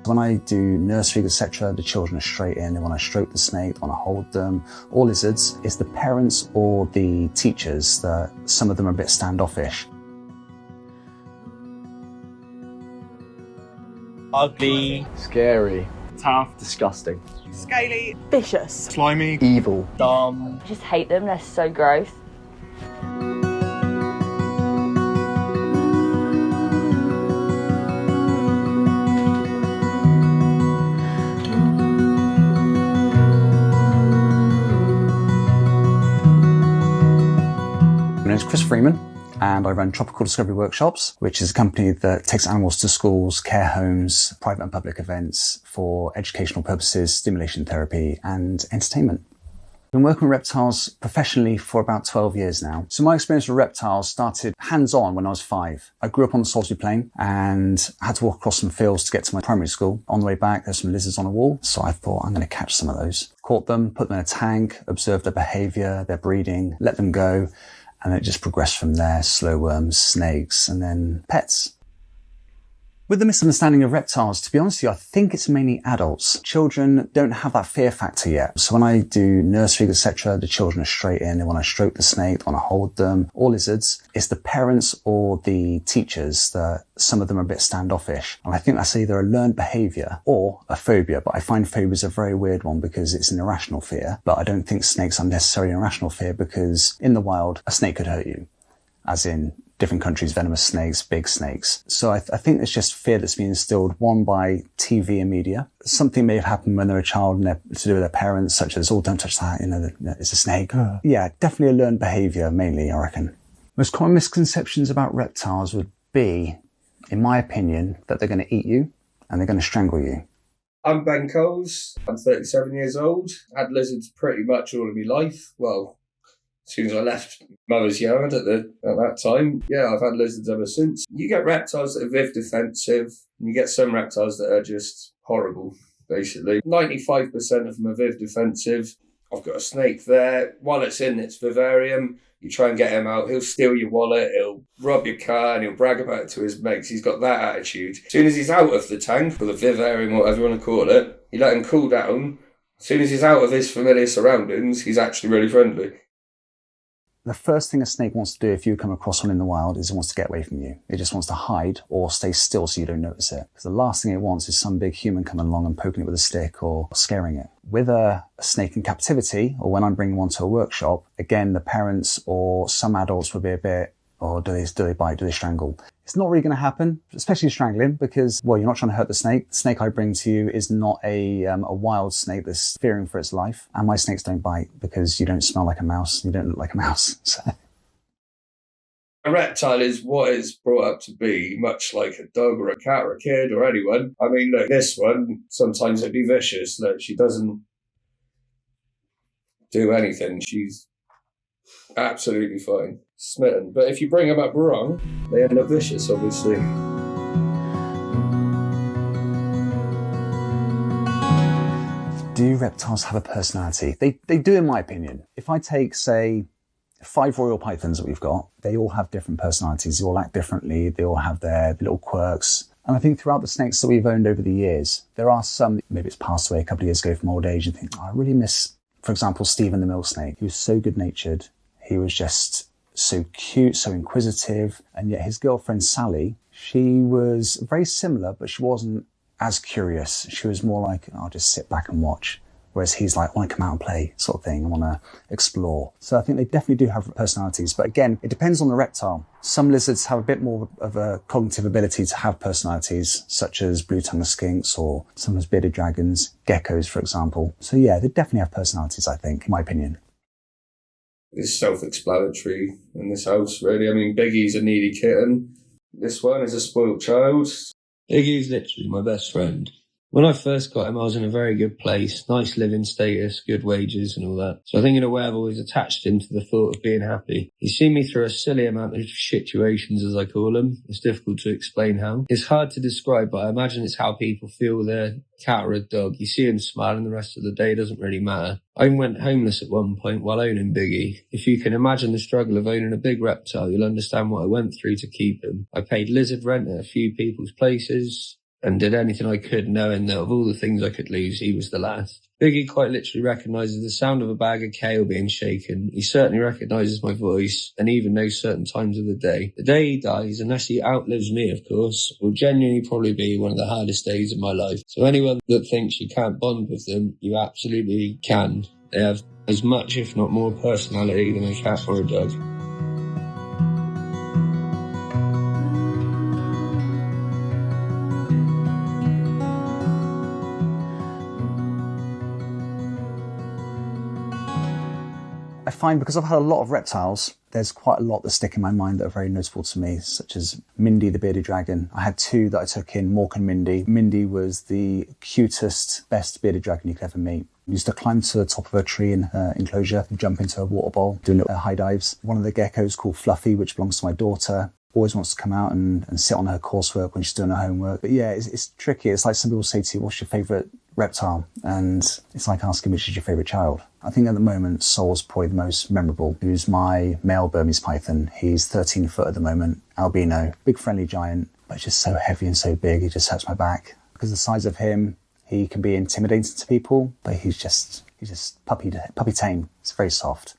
When I do nurse feed, etc., the children are straight in. They want to stroke the snake, they want to hold them. Or lizards, it's the parents or the teachers that some of them are a bit standoffish. Ugly. Scary. Tough. Disgusting. Scaly. Vicious. Slimy. Evil. Dumb. I just hate them, they're so gross. My name is Kris and I run Tropical Discovery Workshops, which is a company that takes animals to schools, care homes, private and public events for educational purposes, stimulation therapy and entertainment. I've been working with reptiles professionally for about 12 years now. So my experience with reptiles started hands-on when I was 5. I grew up on the Salisbury Plain and had to walk across some fields to get to my primary school. On the way back, there's some lizards on a wall. So I thought, I'm going to catch some of those. Caught them, put them in a tank, observed their behavior, their breeding, let them go. And it just progressed from there, slow worms, snakes, and then pets. With the misunderstanding of reptiles, to be honest with you, I think it's mainly adults. Children don't have that fear factor yet. So when I do nurse feed, etc., the children are straight in. They want to stroke the snake, they want to hold them. Or lizards, it's the parents or the teachers that some of them are a bit standoffish. And I think that's either a learned behavior or a phobia. But I find phobia is a very weird one because it's an irrational fear. But I don't think snakes are necessarily an irrational fear because in the wild, a snake could hurt you. As in, different countries, venomous snakes, big snakes. So I think it's just fear that's been instilled, one, by TV and media. Something may have happened when they're a child and they're to do with their parents, such as, oh, don't touch that, it's a snake. Yeah, definitely a learned behavior, mainly, I reckon. Most common misconceptions about reptiles would be, in my opinion, that they're going to eat you and they're going to strangle you. I'm Ben Coles. I'm 37 years old. Had lizards pretty much all of my life. Well, as soon as I left mother's yard at that time, yeah, I've had lizards ever since. You get reptiles that are viv defensive, and you get some reptiles that are just horrible, basically. 95% of them are viv defensive. I've got a snake there. While it's in its vivarium, you try and get him out, he'll steal your wallet, he'll rob your car, and he'll brag about it to his mates. He's got that attitude. As soon as he's out of the tank, or the vivarium, whatever you want to call it, you let him cool down. As soon as he's out of his familiar surroundings, he's actually really friendly. The first thing a snake wants to do if you come across one in the wild is it wants to get away from you. It just wants to hide or stay still so you don't notice it. Because the last thing it wants is some big human coming along and poking it with a stick or scaring it. With a snake in captivity, or when I'm bringing one to a workshop, again, the parents or some adults will be a bit, or do they bite, do they strangle? It's not really going to happen, especially strangling, because, well, you're not trying to hurt the snake. The snake I bring to you is not a wild snake that's fearing for its life. And my snakes don't bite because you don't smell like a mouse. You don't look like a mouse. So. A reptile is what it's brought up to be, much like a dog or a cat or a kid or anyone. I mean, look, this one, sometimes it'd be vicious. Look, she doesn't do anything. She's absolutely fine. Smitten. But if you bring them up wrong, they end up vicious, obviously. Do reptiles have a personality? They do, in my opinion. If I take, say, 5 royal pythons that we've got, they all have different personalities. They all act differently. They all have their little quirks. And I think throughout the snakes that we've owned over the years, there are some, maybe it's passed away a couple of years ago from old age, and think, oh, I really miss, for example, Stephen the mill snake. He was so good-natured. He was just so cute, so inquisitive. And yet his girlfriend, Sally, she was very similar, but she wasn't as curious. She was more like, I'll just sit back and watch. Whereas he's like, I want to come out and play sort of thing. I want to explore. So I think they definitely do have personalities. But again, it depends on the reptile. Some lizards have a bit more of a cognitive ability to have personalities, such as blue-tongued skinks or some of bearded dragons, geckos, for example. So yeah, they definitely have personalities, I think, in my opinion. It's self-explanatory in this house, really. I mean, Biggie's a needy kitten. This one is a spoilt child. Biggie's literally my best friend. When I first got him, I was in a very good place, nice living status, good wages and all that. So I think in a way I've always attached him to the thought of being happy. He's seen me through a silly amount of situations, as I call them. It's difficult to explain how. It's hard to describe, but I imagine it's how people feel with their cat or a dog. You see him smiling the rest of the day, it doesn't really matter. I even went homeless at one point while owning Biggie. If you can imagine the struggle of owning a big reptile, you'll understand what I went through to keep him. I paid lizard rent at a few people's places. and did anything I could, knowing that of all the things I could lose, he was the last. Biggie quite literally recognises the sound of a bag of kale being shaken. He certainly recognises my voice and even knows certain times of the day. The day he dies, unless he outlives me, of course, will genuinely probably be one of the hardest days of my life. So anyone that thinks you can't bond with them, you absolutely can. They have as much, if not more, personality than a cat or a dog. I find because I've had a lot of reptiles, there's quite a lot that stick in my mind that are very noticeable to me, such as Mindy the bearded dragon. I had two that I took in, Mork and Mindy. Mindy was the cutest, best bearded dragon you could ever meet. We used to climb to the top of a tree in her enclosure, jump into a water bowl, do little high dives. One of the geckos called Fluffy, which belongs to my daughter, always wants to come out and sit on her coursework when she's doing her homework. But yeah, it's tricky. It's like some people say to you, what's your favourite reptile? And it's like asking which is your favourite child. I think at the moment, Sol's probably the most memorable, who's my male Burmese python. He's 13 foot at the moment, albino, big friendly giant, but just so heavy and so big, he just hurts my back. Because the size of him, he can be intimidating to people, but he's just puppy tame. It's very soft.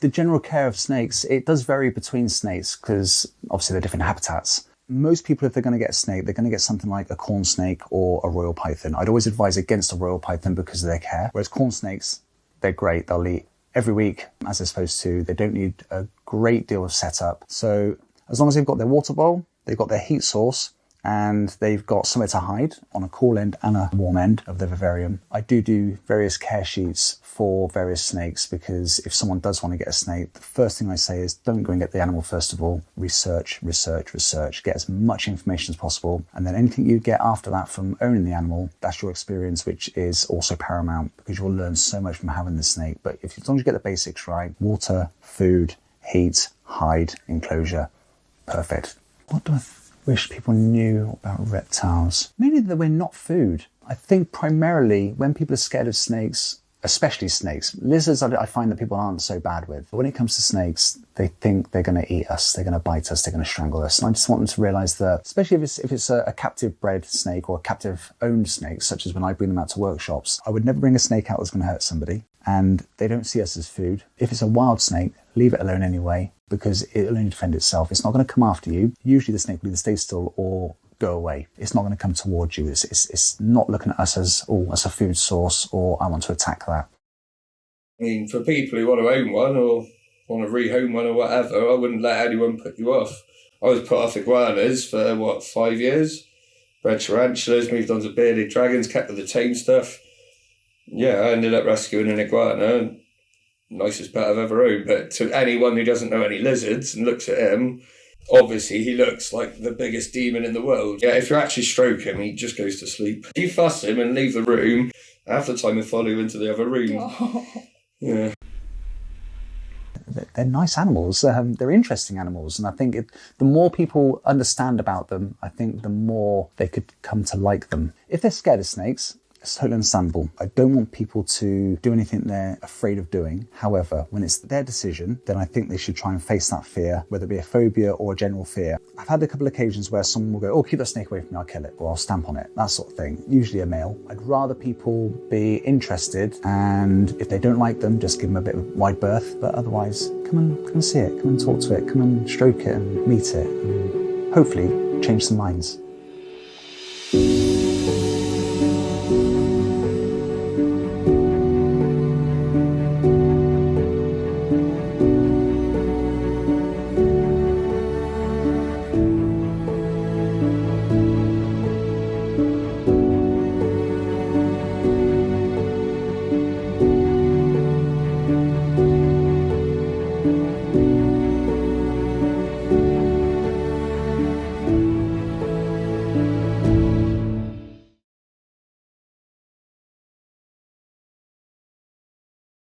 The general care of snakes, it does vary between snakes because obviously they're different habitats. Most people, if they're going to get a snake, they're going to get something like a corn snake or a royal python. I'd always advise against a royal python because of their care. Whereas corn snakes, they're great. They'll eat every week as they're supposed to. They don't need a great deal of setup. So as long as they've got their water bowl, they've got their heat source, and they've got somewhere to hide on a cool end and a warm end of the vivarium. I do various care sheets for various snakes because if someone does want to get a snake, the first thing I say is don't go and get the animal first of all. Research, get as much information as possible. And then anything you get after that from owning the animal, that's your experience, which is also paramount because you'll learn so much from having the snake. But as long as you get the basics right, water, food, heat, hide, enclosure, perfect. What do I wish people knew about reptiles? Mainly that we're not food. I think primarily when people are scared of snakes, especially snakes, lizards I find that people aren't so bad with. But when it comes to snakes, they think they're going to eat us, they're going to bite us, they're going to strangle us. And I just want them to realise that, especially if it's a captive bred snake or a captive owned snake, such as when I bring them out to workshops, I would never bring a snake out that's going to hurt somebody. And they don't see us as food. If it's a wild snake, leave it alone anyway, because it'll only defend itself. It's not going to come after you. Usually the snake will either stay still or go away. It's not going to come towards you. It's not looking at us as a food source or I want to attack that. I mean, for people who want to own one or want to rehome one or whatever, I wouldn't let anyone put you off. I was put off iguanas for, 5 years? Bred tarantulas, moved on to bearded dragons, kept with the tame stuff. Yeah, I ended up rescuing an iguana. Nicest pet I've ever owned. But to anyone who doesn't know any lizards and looks at him, obviously he looks like the biggest demon in the world. Yeah, if you actually stroke him, he just goes to sleep. If you fuss him and leave the room, half the time he'll follow you into the other room. Oh. Yeah. They're nice animals. They're interesting animals. And I think the more people understand about them, I think the more they could come to like them. If they're scared of snakes, it's totally understandable. I don't want people to do anything they're afraid of doing. However, when it's their decision, then I think they should try and face that fear, whether it be a phobia or a general fear. I've had a couple of occasions where someone will go, oh, keep that snake away from me, I'll kill it, or I'll stamp on it, that sort of thing. Usually a male. I'd rather people be interested, and if they don't like them, just give them a bit of wide berth. But otherwise, come and see it, come and talk to it, come and stroke it and meet it, and hopefully change some minds.